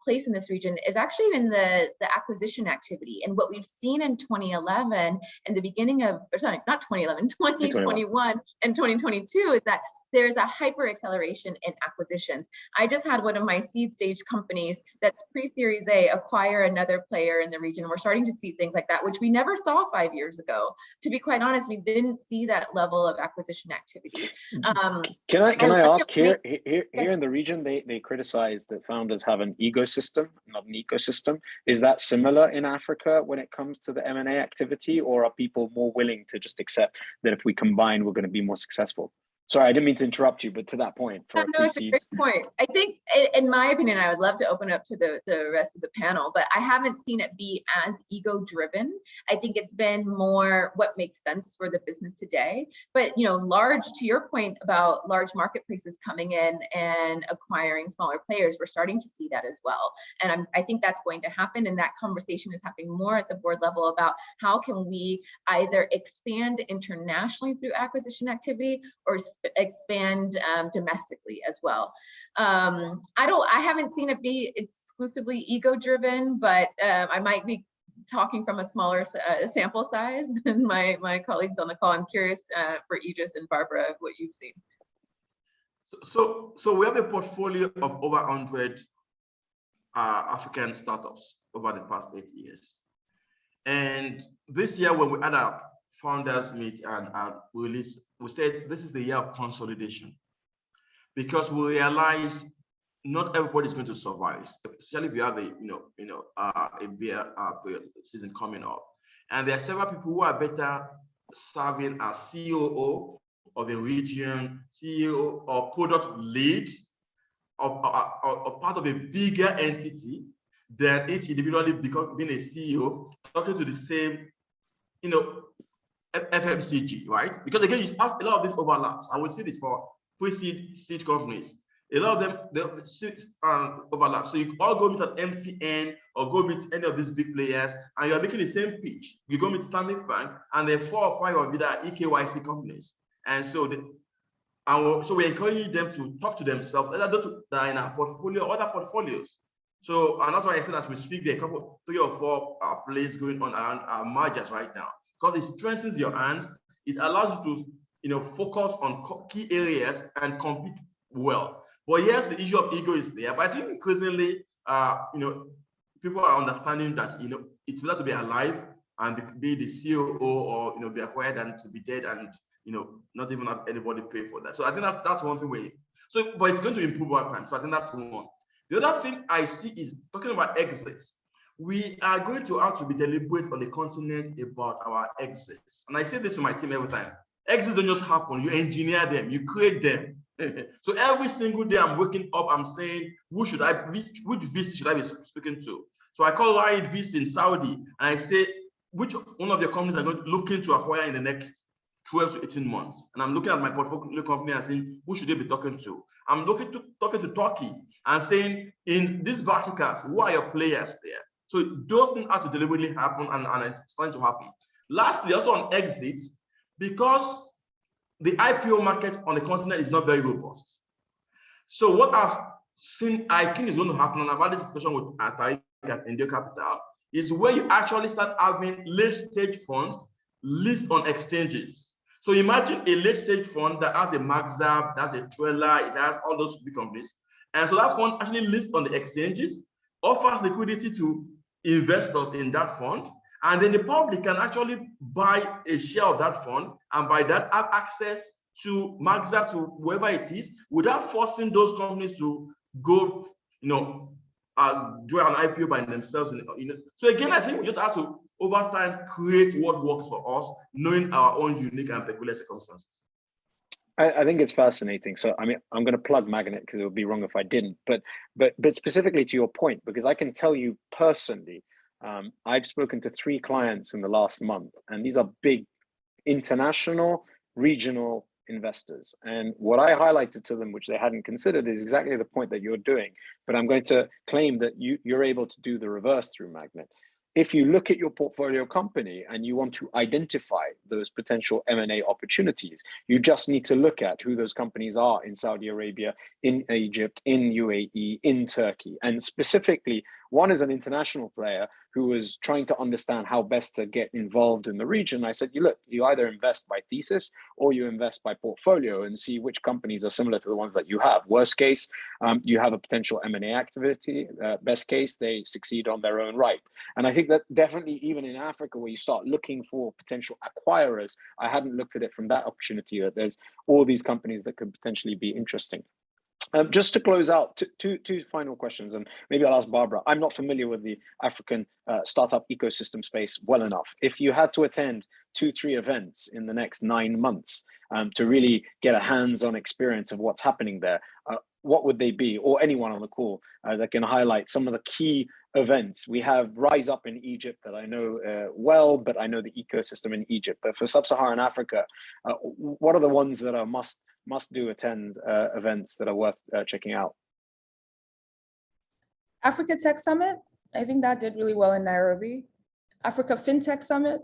place in this region is actually in the acquisition activity. And what we've seen in 2011 and the beginning of, or sorry, not 2011, 2021 and 2022 is that there's a hyper acceleration in acquisitions. I just had one of my seed stage companies that's pre-Series A acquire another player in the region. We're starting to see things like that, which we never saw 5 years ago. To be quite honest, we didn't see that level of acquisition activity. Can I ask, here in the region, they criticize that founders have an ecosystem, not an ecosystem. Is that similar in Africa when it comes to the M&A activity, or are people more willing to just accept that if we combine, we're going to be more successful? Sorry, I didn't mean to interrupt you, but to that point, for no, it's a great point. I think, in my opinion, I would love to open up to the rest of the panel, but I haven't seen it be as ego-driven. I think it's been more what makes sense for the business today. But large, to your point about large marketplaces coming in and acquiring smaller players, we're starting to see that as well. And I think that's going to happen, and that conversation is happening more at the board level about how can we either expand internationally through acquisition activity or expand domestically as well. I haven't seen it be exclusively ego driven, but I might be talking from a smaller sample size than my colleagues on the call. I'm curious for Idris and Barbara what you've seen. So we have a portfolio of over 100 African startups over the past 8 years. And this year, when we had our founders meet and release, we said this is the year of consolidation, because we realized not everybody is going to survive, especially if you have a beer season coming up. And there are several people who are better serving as COO of a region, CEO or product lead or part of a bigger entity than each individually being a CEO, talking to the same, FMCG, right? Because again, you have a lot of these overlaps. I will see this for pre-seed companies. A lot of them, overlap. So you all go meet at MTN or go meet any of these big players, and you're making the same pitch. You go meet Islamic Bank, and there are 4 or 5 of them are EKYC companies. And so, so we're encouraging them to talk to themselves, either those that are in our portfolio or other portfolios. So, and that's why I said as we speak, there are 3 or 4 plays going on around our mergers right now. Because it strengthens your hands, it allows you to focus on key areas and compete well. But yes, the issue of ego is there. But I think increasingly, people are understanding that it's better to be alive and be the COO or be acquired than to be dead and not even have anybody pay for that. So I think that's one thing but it's going to improve over time. So I think that's one. The other thing I see is talking about exits. We are going to have to be deliberate on the continent about our exits. And I say this to my team every time. Exits don't just happen. You engineer them, you create them. So every single day I'm waking up, I'm saying, which VC should I be speaking to? So I call Iyayi VC in Saudi, and I say, which one of your companies are looking to acquire in the next 12 to 18 months? And I'm looking at my portfolio company and saying, who should they be talking to? I'm talking to Turkey and saying, in these verticals, who are your players there? So those things have to deliberately happen, and it's starting to happen. Lastly, also on exits, because the IPO market on the continent is not very robust. So what I've seen, I think is going to happen, and I've had this discussion with Tariq at India Capital, is where you actually start having late-stage funds list on exchanges. So imagine a late-stage fund that has a MaxApp, that's a Trailer, it has all those big companies. And so that fund actually lists on the exchanges, offers liquidity to investors in that fund, and then the public can actually buy a share of that fund, and by that have access to MaxApp, to whoever it is, without forcing those companies to go, do an IPO by themselves. So again, I think we just have to, over time, create what works for us, knowing our own unique and peculiar circumstances. I think it's fascinating. So, I mean, I'm going to plug MAGNiTT because it would be wrong if I didn't. But specifically to your point, because I can tell you personally, I've spoken to 3 clients in the last month, and these are big international, regional investors. And what I highlighted to them, which they hadn't considered, is exactly the point that you're doing. But I'm going to claim that you're able to do the reverse through MAGNiTT. If you look at your portfolio company and you want to identify those potential M&A opportunities, you just need to look at who those companies are in Saudi Arabia, in Egypt, in UAE, in Turkey. And specifically, One is an international player who was trying to understand how best to get involved in the region. I said, look, you either invest by thesis or you invest by portfolio and see which companies are similar to the ones that you have. Worst case, you have a potential M&A activity. Best case, they succeed on their own right. And I think that definitely even in Africa, where you start looking for potential acquirers, I hadn't looked at it from that opportunity, that there's all these companies that could potentially be interesting. Just to close out, two final questions, and maybe I'll ask Barbara. I'm not familiar with the African startup ecosystem space well enough. If you had to attend 2-3 events in the next 9 months to really get a hands-on experience of what's happening there, what would they be? Or anyone on the call that can highlight some of the key events. We have Rise Up in Egypt that I know well, but I know the ecosystem in Egypt. But for Sub-Saharan Africa, what are the ones that are must-do attend events that are worth checking out? Africa Tech Summit, I think that did really well in Nairobi. Africa Fintech Summit,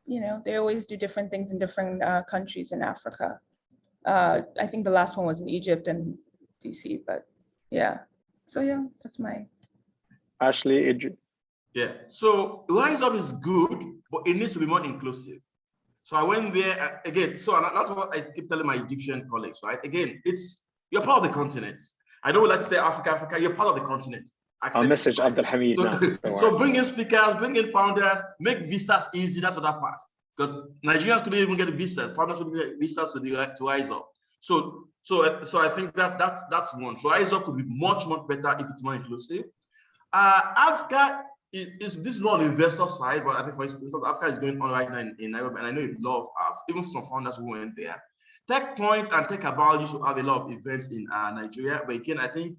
you know, they always do different things in different countries in Africa. I think the last one was in Egypt and DC, but yeah. So yeah, that's my. Ashley, Idris. Yeah, so Rise Up is good, but it needs to be more inclusive. So I went there again. So that's what I keep telling my Egyptian colleagues, right? Again, you're part of the continent. I don't like to say Africa, you're part of the continent. I'll message Abdul Hamid now. So bring in speakers, bring in founders, make visas easy. That's the other part. Because Nigerians couldn't even get visas. Founders couldn't get visas to Rise Up. So I think that's one. So Rise Up could be much better if it's more inclusive. Africa this is not on the investor side, but I think for instance, Africa is going on right now in Nairobi, and I know a lot of even some founders who went there. Tech Point and Tech About used to have a lot of events in Nigeria, but again, I think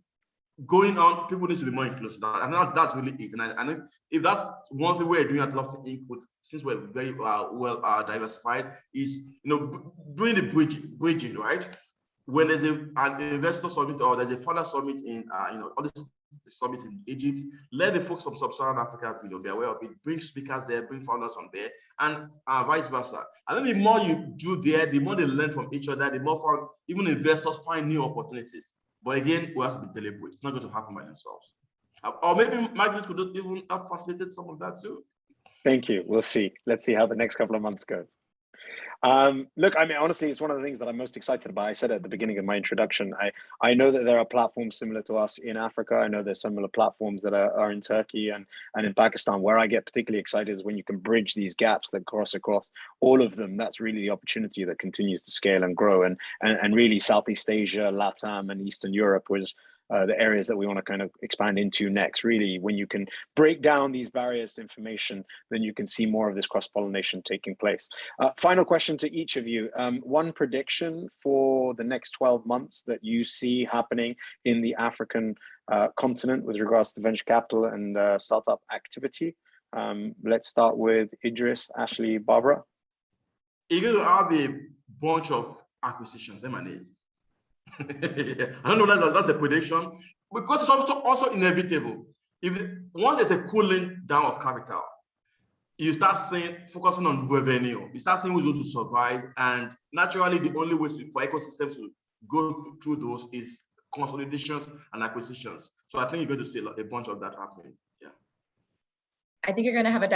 going on, people need to be more inclusive, and that's really it. And I think if that's one thing we're doing at LoftyInc, since we're very well diversified, is doing the bridging, right? When there's an investor summit or there's a founder summit in all these summits in Egypt, let the folks from Sub-Saharan Africa be aware of it, bring speakers there, bring founders on there, and vice versa. I think the more you do there, the more they learn from each other, the more even investors find new opportunities. But again, we have to be deliberate. It's not going to happen by themselves. Or maybe MAGNiTT could even have facilitated some of that too. Thank you. We'll see. Let's see how the next couple of months goes. Look, I mean, honestly, it's one of the things that I'm most excited about. I said at the beginning of my introduction, I know that there are platforms similar to us in Africa. I know there's similar platforms that are in Turkey and in Pakistan. Where I get particularly excited is when you can bridge these gaps that cross across all of them. That's really the opportunity that continues to scale and grow. And really Southeast Asia, LATAM, and Eastern Europe was the areas that we want to kind of expand into next. Really, when you can break down these barriers to information, then you can see more of this cross-pollination taking place. Final question to each of you. One prediction for the next 12 months that you see happening in the African continent with regards to venture capital and startup activity. Let's start with Idris, Ashley, Barbara. You're going to have a bunch of acquisitions, M&A. I don't know that that's a prediction, because it's also inevitable. Once there's a cooling down of capital, you start focusing on revenue. You start seeing who's going to survive, and naturally, the only way for ecosystems to go through those is consolidations and acquisitions. So I think you're going to see a bunch of that happening. Yeah. I think you're going to have a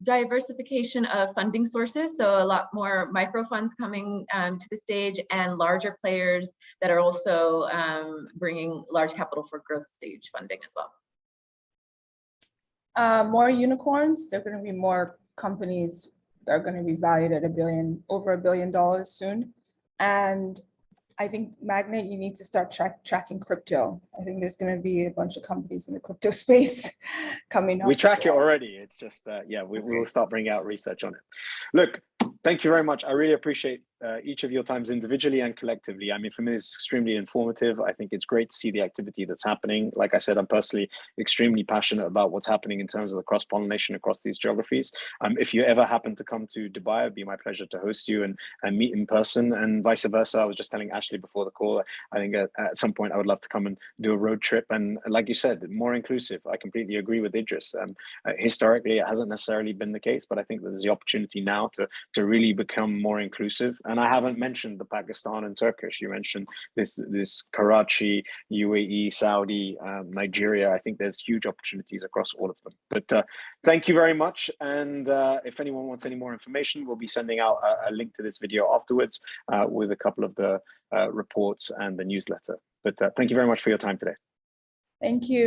diversification of funding sources. So a lot more micro funds coming to the stage, and larger players that are also bringing large capital for growth stage funding as well. More unicorns. There are going to be more companies that are going to be valued at over $1 billion soon. And I think MAGNiTT, you need to start tracking crypto. I think there's going to be a bunch of companies in the crypto space coming up. We track it already. It's just, yeah, we will start bringing out research on it. Look, thank you very much. I really appreciate each of your times individually and collectively. I mean, for me, it's extremely informative. I think it's great to see the activity that's happening. Like I said, I'm personally extremely passionate about what's happening in terms of the cross-pollination across these geographies. If you ever happen to come to Dubai, it'd be my pleasure to host you and meet in person, and vice versa. I was just telling Ashley before the call, I think at some point I would love to come and do a road trip. And like you said, more inclusive. I completely agree with Idris. Historically, it hasn't necessarily been the case, but I think there's the opportunity now to really become more inclusive. And I haven't mentioned the Pakistan and Turkish. You mentioned this Karachi, UAE, Saudi, Nigeria. I think there's huge opportunities across all of them. But thank you very much. And if anyone wants any more information, we'll be sending out a link to this video afterwards with a couple of the reports and the newsletter. But thank you very much for your time today. Thank you.